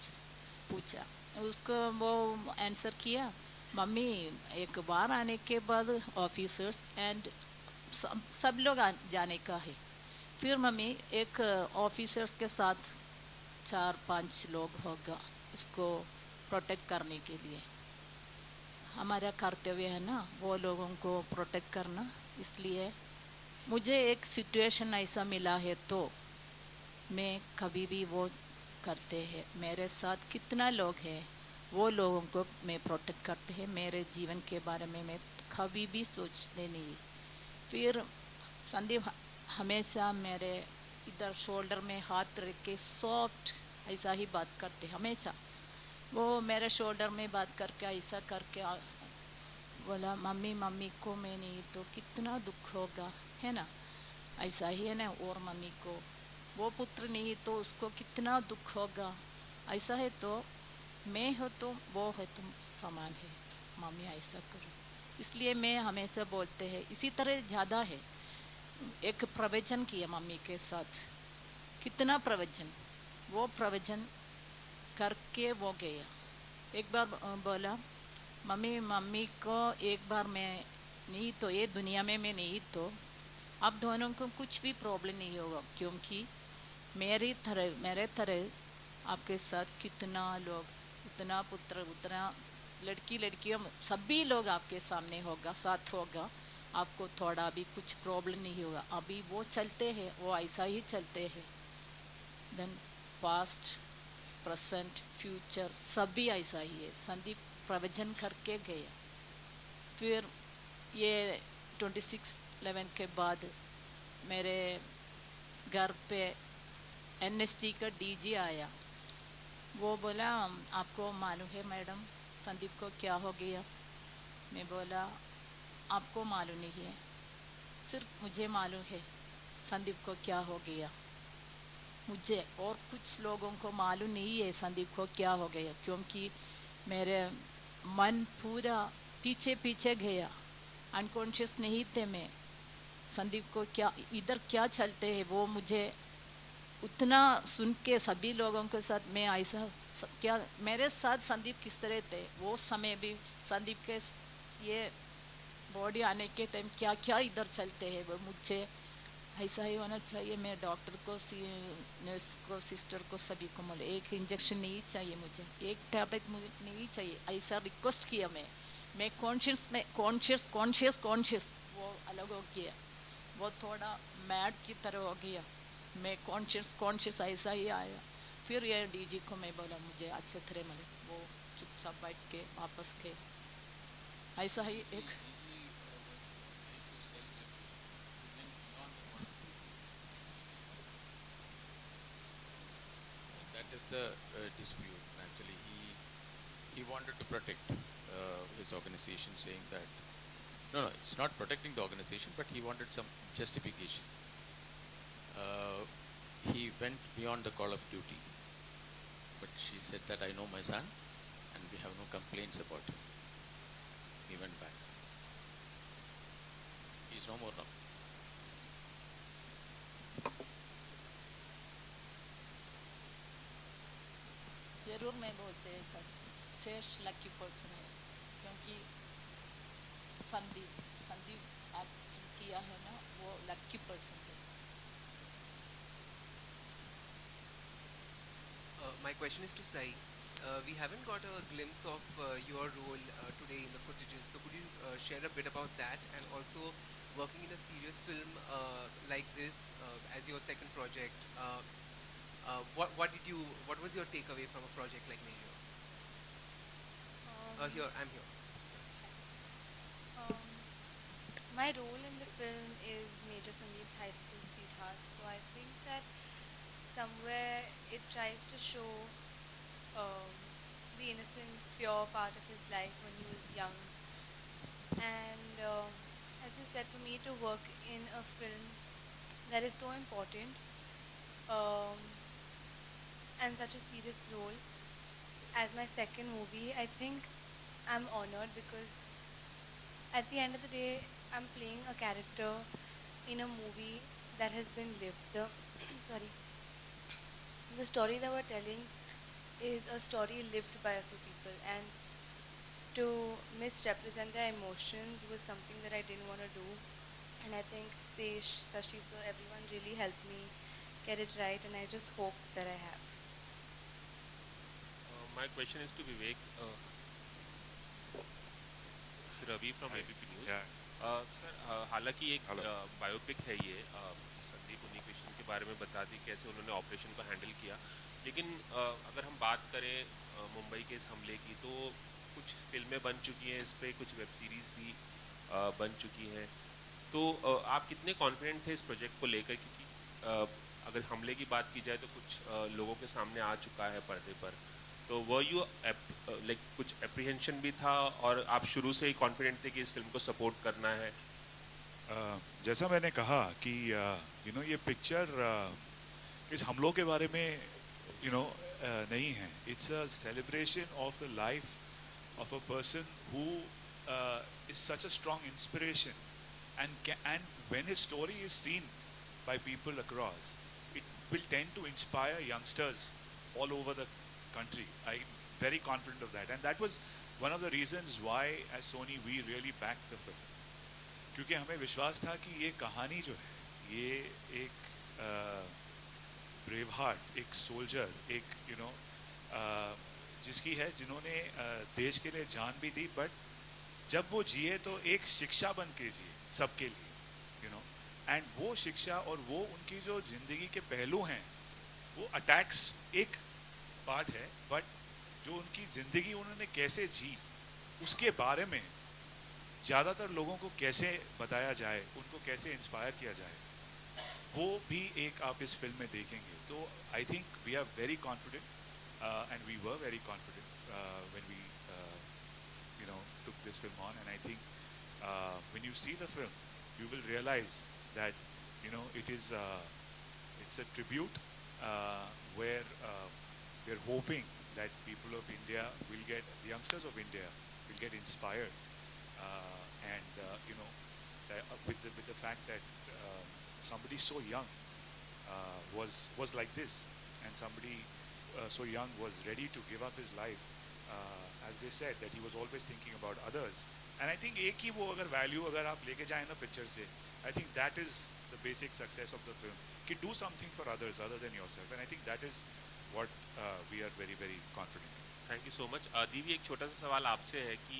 Speaker 4: पूछा उसको वो आंसर किया मम्मी एक बार आने के बाद ऑफिसर्स एंड सब लोग जाने का है फिर मम्मी एक ऑफिसर्स के साथ 4-5 लोग होगा उसको प्रोटेक्ट करने के लिए हमारा कर्तव्य है ना वो लोगों को प्रोटेक्ट करना इसलिए मुझे एक सिचुएशन ऐसा मिला है तो मैं कभी भी वो करते हैं मेरे साथ कितना लोग हैं वो लोगों को मैं प्रोटेक्ट करते हैं मेरे जीवन के बारे में मैं कभी भी सोचते नहीं फिर संदीप हमेशा मेरे इधर शोल्डर में हाथ रख के सॉफ्ट ऐसा ही बात करते हमेशा वो मेरे शोल्डर में बात करके ऐसा करके बोला मम्मी को मैं नहीं तो कितना दुख होगा है ना ऐसा ही है ना और मम्मी को वो पुत्र नहीं तो उसको कितना दुख होगा ऐसा है तो मैं हो तो वो है तुम समान है मम्मी ऐसा करो इसलिए मैं हमेशा बोलते हैं इसी तरह ज़्यादा है एक प्रवचन किया मम्मी के साथ कितना प्रवचन वो प्रवचन करके वो गया एक बार बोला मम्मी को एक बार मैं नहीं तो ये दुनिया में मैं नहीं तो अब दोनों को कुछ भी प्रॉब्लम नहीं होगा क्योंकि मेरे तरह आपके साथ कितना लोग उतना पुत्र उतना लड़कियों सभी लोग आपके सामने होगा साथ होगा आपको थोड़ा भी कुछ प्रॉब्लम नहीं होगा अभी वो चलते हैं वो ऐसा ही चलते हैं देन पास्ट प्रेजेंट फ्यूचर सभी ऐसा ही है संदीप प्रवचन करके गया फिर ये 26/11 के बाद मेरे घर पे NSG का DG आया वो बोला आपको मालूम है मैडम संदीप को क्या हो गया मैं बोला आपको मालूम नहीं है सिर्फ मुझे मालूम है संदीप को क्या हो गया मुझे और कुछ लोगों को मालूम नहीं है संदीप को क्या हो गया क्योंकि मेरे मन पूरा पीछे गया अनकॉन्शियस नहीं थे मैं संदीप को क्या इधर क्या चलते हैं वो मुझे उतना सुन के सभी लोगों के साथ मैं ऐसा क्या मेरे साथ संदीप किस तरह थे वो समय भी संदीप के ये बॉडी आने के टाइम क्या क्या इधर चलते हैं वो मुझे ऐसा ही होना चाहिए मैं डॉक्टर को नर्स को सिस्टर को सभी को बोले एक इंजेक्शन नहीं चाहिए मुझे एक टैबलेट मुझे नहीं चाहिए ऐसा रिक्वेस्ट किया मैं कॉन्शियस वो अलग हो गया वो थोड़ा मैड की तरह हो गया मैं कॉन्शियस ऐसा ही आया फिर ये DG को मैं बोला मुझे अच्छे तरह मिले वो चुपचाप बैठ के वापस के ऐसा ही एक
Speaker 3: That is the dispute. Actually, he wanted to protect his organization, saying that no, it's not protecting the organization, but he wanted some justification. He went beyond the call of duty, but she said that I know my son, and we have no complaints about him. He went back. He's no more now.
Speaker 4: जरूर मैं बोलते हैं sir शेष lucky person है क्योंकि Sandeep act किया है ना वो लकी पर्सन है
Speaker 10: My question is to Sai. We haven't got a glimpse of your role today in the footages. So could you share a bit about that? And also, working in a serious film like this as your second project. What was your takeaway from a project like Major? Here, I'm here.
Speaker 7: My role in the film is Major Sandeep's high school sweetheart. So I think that somewhere it tries to show the innocent, pure part of his life when he was young. And as you said, for me to work in a film that is so important and such a serious role as my second movie, I think I'm honored because at the end of the day, I'm playing a character in a movie that has been lived. The story that we're telling is a story lived by a few people, and to misrepresent their emotions was something that I didn't want to do. And I think Sesh, Sashi, sir, everyone really helped me get it right, and I just hope that I have.
Speaker 11: My question is to Vivek. Ravi from ABP News. Sir हालांकि एक biopic है ये संदीप उन्नीकृष्णन के बारे में बताती कैसे उन्होंने ऑपरेशन को हैंडल किया, लेकिन अगर हम बात करें मुंबई के इस हमले की तो कुछ फिल्में बन चुकी हैं, इस पे कुछ वेब सीरीज़ भी बन चुकी हैं, तो आप कितने कॉन्फिडेंट थे इस प्रोजेक्ट को लेकर? क्योंकि अगर हमले की बात की जाए तो कुछ लोगों के सामने आ चुका है पर्दे पर, तो वो यू लाइक कुछ एप्रीहेंशन भी था और आप शुरू से ही कॉन्फिडेंट थे कि इस फिल्म को सपोर्ट करना है?
Speaker 8: जैसा मैंने कहा कि ये पिक्चर इस हमलों के बारे में नहीं है. It's a celebration of the life of a person who is such a strong inspiration and when his story is seen by people across, it will tend to inspire youngsters all over the country. I'm very confident of that, and that was one of the reasons why as Sony we really backed the film, क्योंकि हमें विश्वास था कि ये कहानी जो है ये एक ब्रेव हार्ट, एक सोल्जर, एक जिसकी है, जिन्होंने देश के लिए जान भी दी, बट जब वो जिए तो एक शिक्षा बन के जिए सबके लिए, एंड वो शिक्षा और वो उनकी जो जिंदगी के पहलू हैं, वो अटैक्स एक पार्ट है, बट जो उनकी ज़िंदगी उन्होंने कैसे जी उसके बारे में ज़्यादातर लोगों को कैसे बताया जाए, उनको कैसे इंस्पायर किया जाए, वो भी एक आप इस फिल्म में देखेंगे. तो I think we are very confident and we were very confident when we took this film on, and I think when you see the film you will realize that it is it's a tribute where we're hoping that people of India will get, the youngsters of India will get inspired, and with the fact that somebody so young was like this, and somebody so young was ready to give up his life, as they said that he was always thinking about others. And I think एक ही वो अगर value अगर आप लेके जाएं ना picture से, I think that is the basic success of the film, कि do something for others other than yourself, and I think that is what we are very very confident in.
Speaker 11: Thank you so much. Divi, एक छोटा सा सवाल आपसे है कि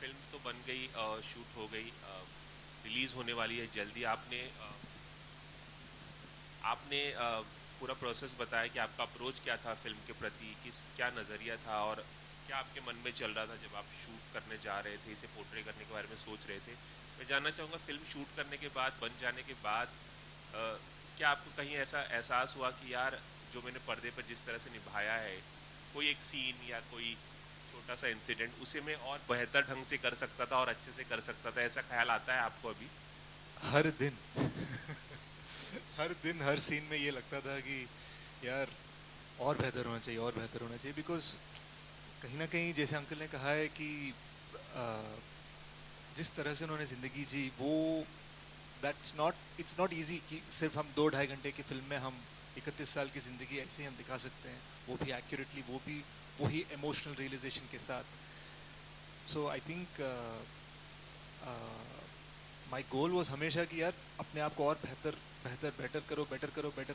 Speaker 11: film तो बन गई, शूट हो गई, रिलीज़ होने वाली है जल्दी. आपने पूरा प्रोसेस बताया कि आपका अप्रोच क्या था फिल्म के प्रति, क्या नज़रिया था और क्या आपके मन में चल रहा था जब आप शूट करने जा रहे थे, इसे पोर्ट्रे करने के बारे में सोच रहे थे. मैं जानना चाहूँगा, फिल्म शूट करने के बाद, बन जाने के बाद, क्या आपको कहीं ऐसा एहसास हुआ कि यार जो मैंने पर्दे पर जिस तरह से निभाया है, कोई एक सीन या कोई छोटा सा इंसिडेंट, उसे मैं और बेहतर ढंग से कर सकता था और अच्छे से कर सकता था, ऐसा ख्याल आता है आपको अभी?
Speaker 5: हर दिन हर सीन में ये लगता था कि यार और बेहतर होना चाहिए, और बेहतर होना चाहिए, बिकॉज कहीं ना कहीं जैसे अंकल ने कहा है कि जिस तरह से उन्होंने ज़िंदगी जी, वो इट्स नॉट ईजी कि सिर्फ हम 2-2.5 घंटे की फिल्म में हम 31 साल की ज़िंदगी ऐसे ही हम दिखा सकते हैं, वो भी एक्यूरेटली, वो भी वही इमोशनल रियलाइजेशन के साथ. सो I think my goal was हमेशा कि यार अपने आप को और बेटर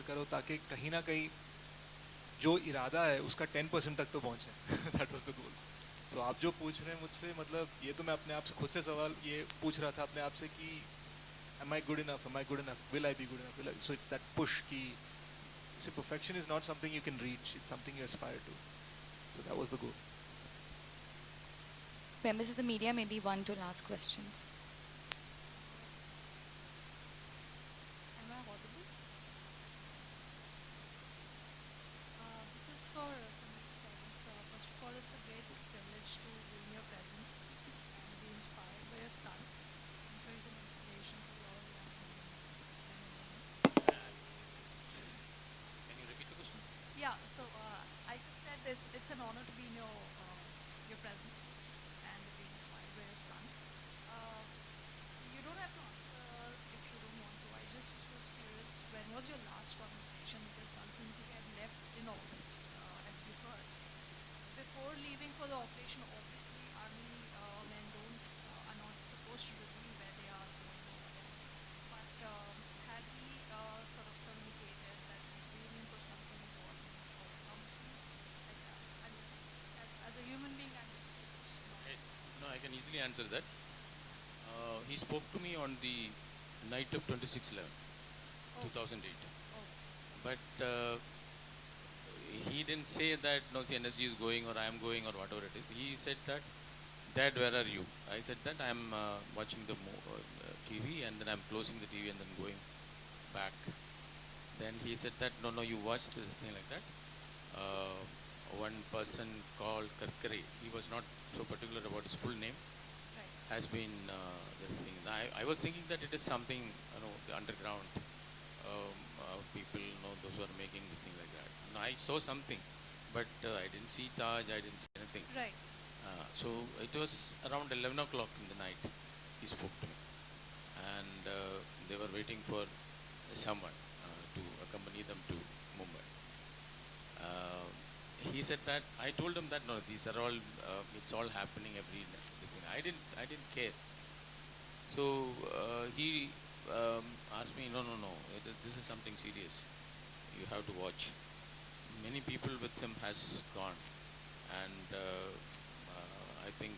Speaker 5: करो ताकि कहीं ना कहीं जो इरादा है उसका 10% तक तो पहुँचे. That was the goal. So आप जो पूछ रहे हैं मुझसे, मतलब ये तो मैं अपने आप से खुद से सवाल ये पूछ रहा था अपने आप से कि am I good enough? Am I good enough? Will I be good enough? So it's that push key. See, perfection is not something you can reach. It's something you aspire to. So that was the goal.
Speaker 2: Members of the media, maybe 1 to last questions.
Speaker 12: Am I audible? This is for some of the parents. First of all, it's a great privilege to be in your presence and be inspired by your son. I'm sure he's an inspiration for all young men and women.
Speaker 3: Can you repeat the question?
Speaker 12: Yeah, so I just said it's an honor to be in your presence and to be inspired by your son. You don't have to answer if you don't want to. I just was curious, when was your last conversation with your son since he had left in August, as we heard? Before leaving for the operation, obviously army men are not supposed to reveal where they are going over there. But had he sort of communicated that he's leaving for something important or something like that? I mean, as a human being, I'm just curious.
Speaker 3: No, I can easily answer that. He spoke to me on the night of 26/11, 2008. But he didn't say that, no, see, NSG is going or I am going or whatever it is. He said that, Dad, where are you? I said that I'm watching the TV and then I'm closing the TV and then going back. Then he said that, no, you watched this thing like that. One person called Karkare, he was not so particular about his full name, has been this thing. I was thinking that it is something, the underground people, those who are making this thing like that. I saw something, but I didn't see Taj, I didn't see anything.
Speaker 12: Right.
Speaker 3: So it was around 11 o'clock in the night, he spoke to me. And they were waiting for someone to accompany them to Mumbai. He said that, I told him that, no, these are all, it's all happening every this thing. I didn't care. So he asked me, no, this is something serious. You have to watch. Many people with him has gone. And I think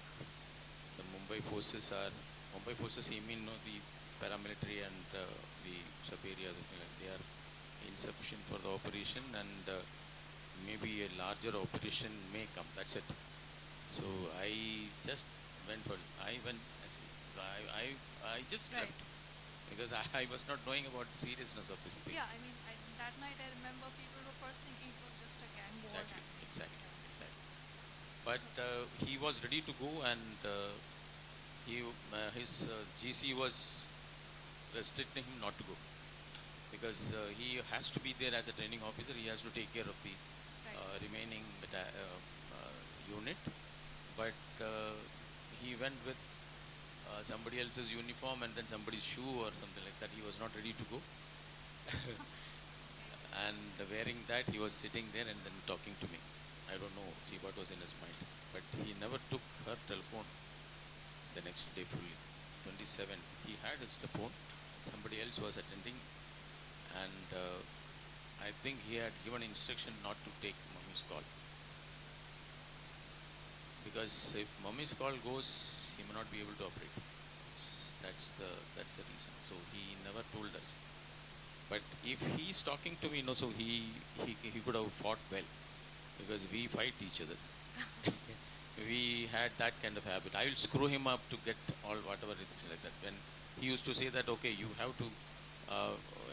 Speaker 3: the Mumbai forces, you mean, the paramilitary and the sub-area, they are insufficient for the operation, and maybe a larger operation may come. That's it. So I just went for it. I just left because I was not knowing about the seriousness of this thing.
Speaker 12: Yeah, I mean, that night I remember people were first thinking it was just a gang war.
Speaker 3: Exactly. But he was ready to go, and his GC was restricting him not to go because he has to be there as a training officer. He has to take care of the remaining unit. But he went with somebody else's uniform and then somebody's shoe or something like that. He was not ready to go. And wearing that, he was sitting there and then talking to me. I don't know, see what was in his mind. But he never took her telephone the next day fully. 27, he had his telephone. Somebody else was attending. And I think he had given instruction not to take mommy's call. Because if mommy's call goes, he may not be able to operate. That's the reason. So he never told us. But if he's talking to me, so he could have fought well, because we fight each other. We had that kind of habit. I will screw him up to get all whatever it's like that. When he used to say that, okay, you have to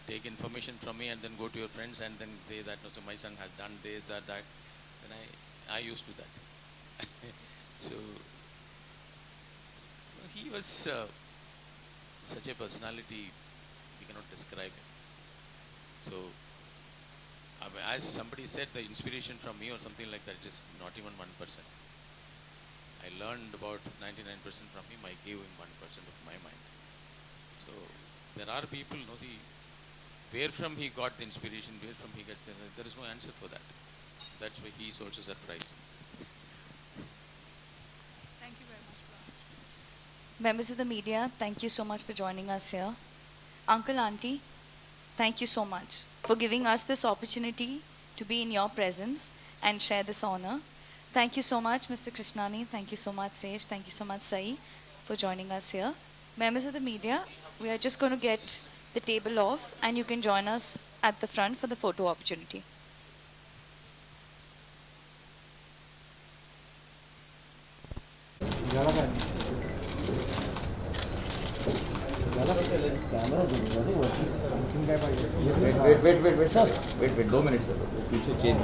Speaker 3: take information from me and then go to your friends and then say that, no, so my son has done this or that. Then I used to that. So he was such a personality, we cannot describe him. So as somebody said, the inspiration from me or something like that, it is not even 1%. I learned about 99% from him. I gave him 1% of my mind. So there are people, see, where from he got the inspiration, where from he gets there is no answer for that. That's why he is also surprised.
Speaker 12: Thank you very much for answering.
Speaker 2: Members of the media, thank you so much for joining us here. Uncle, Auntie, thank you so much for giving us this opportunity to be in your presence and share this honor. Thank you so much, Mr. Krishnani. Thank you so much, Sej. Thank you so much, Sai, for joining us here. Members of the media, we are just going to get the table off and you can join us at the front for the photo opportunity.
Speaker 13: Wait, sir. Wait, 2 minutes, sir. पीछे change.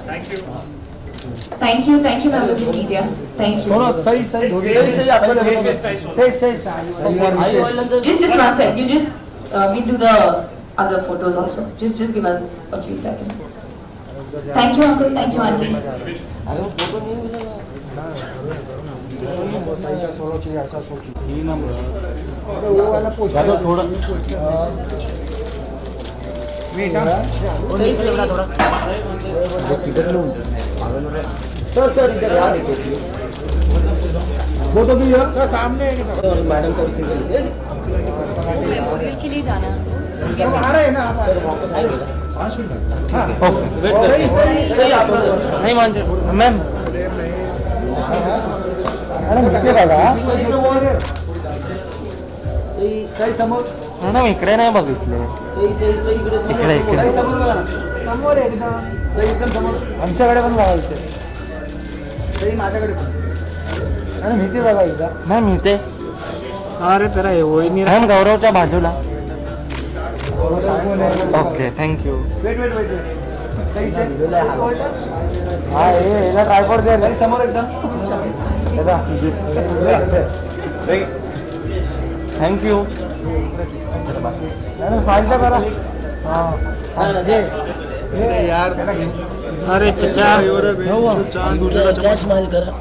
Speaker 5: Thank you.
Speaker 1: Thank you, members of media. Thank you.
Speaker 13: सही
Speaker 1: Just one sec. You just we'll do the other photos also. Just give us a few seconds. Thank you, uncle. Thank you, auntie.
Speaker 13: Sir इधर यार देखिए वो तो भी है सामने madam को
Speaker 1: मेमोरियल के लिए जाना है।
Speaker 13: आ रहे हैं ना आप सर वापस आएंगे 5 मिनट ओके वेट सही आप नहीं मान मैम अरे मिट्टी बघा सही समोर मॅडम इकडे नाही बघितले सही इकडे समोर बघा समोर एकदम सही एकदम समोर आमच्याकडे पण बघायचं सही माझ्याकडे अरे मिळते बघा एकदा नाही मिळते अरे तर मॅम गौरवच्या बाजूला ओके थँक्यू वेट सही हा याला ट्रायपॉड द्या सही समोर एकदम थँक्यू फायदा करा यार अरे चाचा क्या स्माइल करा